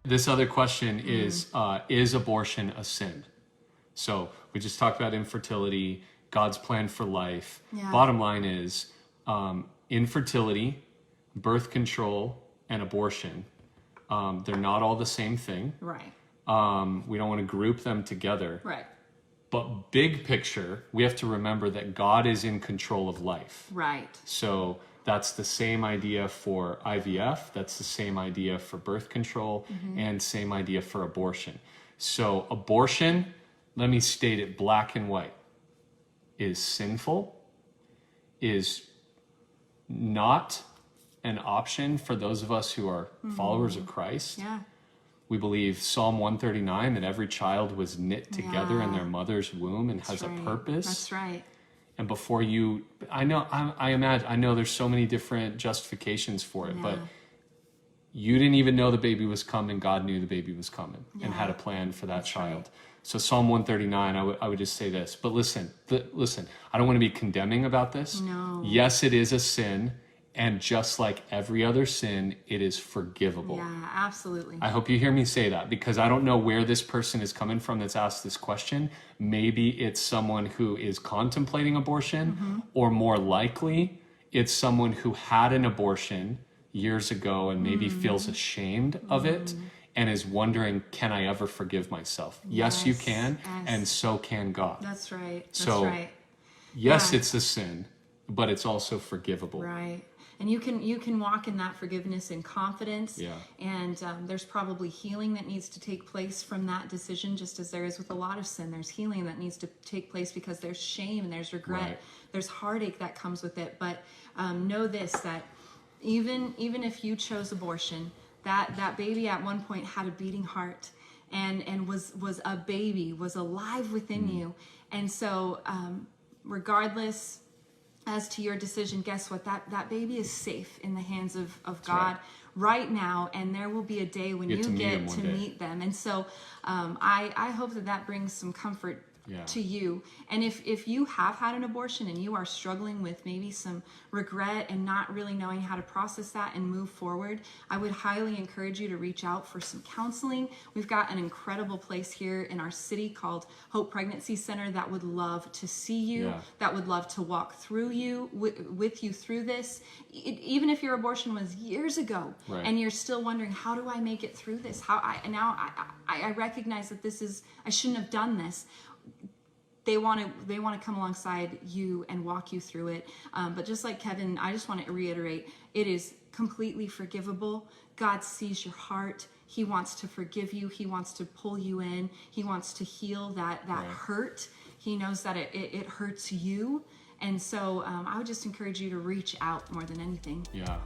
This other question is abortion a sin? So we just talked about infertility, God's plan for life. Yeah. Bottom line is infertility, birth control, and abortion. They're not all the same thing. Right. We don't want to group them together. Right. But big picture, we have to remember that God is in control of life. Right. So that's the same idea for IVF. That's the same idea for birth control, and same idea for abortion. So abortion, let me state it black and white, is sinful, is not an option for those of us who are followers of Christ. Yeah. We believe Psalm 139, that every child was knit together in Yeah. their mother's womb and has a purpose. That's right. And before you, I know there's so many different justifications for it, but you didn't even know the baby was coming. God knew the baby was coming and had a plan for that child. right. So Psalm 139, I would just say this, but listen, I don't want to be condemning about this. No. Yes, it is a sin. And just like every other sin, it is forgivable. Yeah, absolutely. I hope you hear me say that, because I don't know where this person is coming from that's asked this question. Maybe it's someone who is contemplating abortion, or more likely, it's someone who had an abortion years ago and maybe feels ashamed of it and is wondering, can I ever forgive myself? Yes, you can, and so can God. That's right. That's So, right. Yes, Yeah. it's a sin, but it's also forgivable. Right. And you can walk in that forgiveness and confidence. Yeah. And there's probably healing that needs to take place from that decision, just as there is with a lot of sin. There's healing that needs to take place because there's shame and there's regret. Right. There's heartache that comes with it. But know this, that even if you chose abortion, that baby at one point had a beating heart and was a baby, was alive within you. And so regardless as to your decision, guess what? That baby is safe in the hands of God right now, and there will be a day when you get to meet them. And so I hope that brings some comfort to you. And if you have had an abortion and you are struggling with maybe some regret and not really knowing how to process that and move forward, I would highly encourage you to reach out for some counseling. We've got an incredible place here in our city called Hope Pregnancy Center that would love to see you, that would love to walk through you, with you through this. Even if your abortion was years ago and you're still wondering, how do I make it through this? I recognize that I shouldn't have done this. They want to come alongside you and walk you through it. But just like Kevin, I just want to reiterate, it is completely forgivable. God sees your heart. He wants to forgive you. He wants to pull you in. He wants to heal that hurt. He knows that it hurts you. And so I would just encourage you to reach out more than anything. Yeah.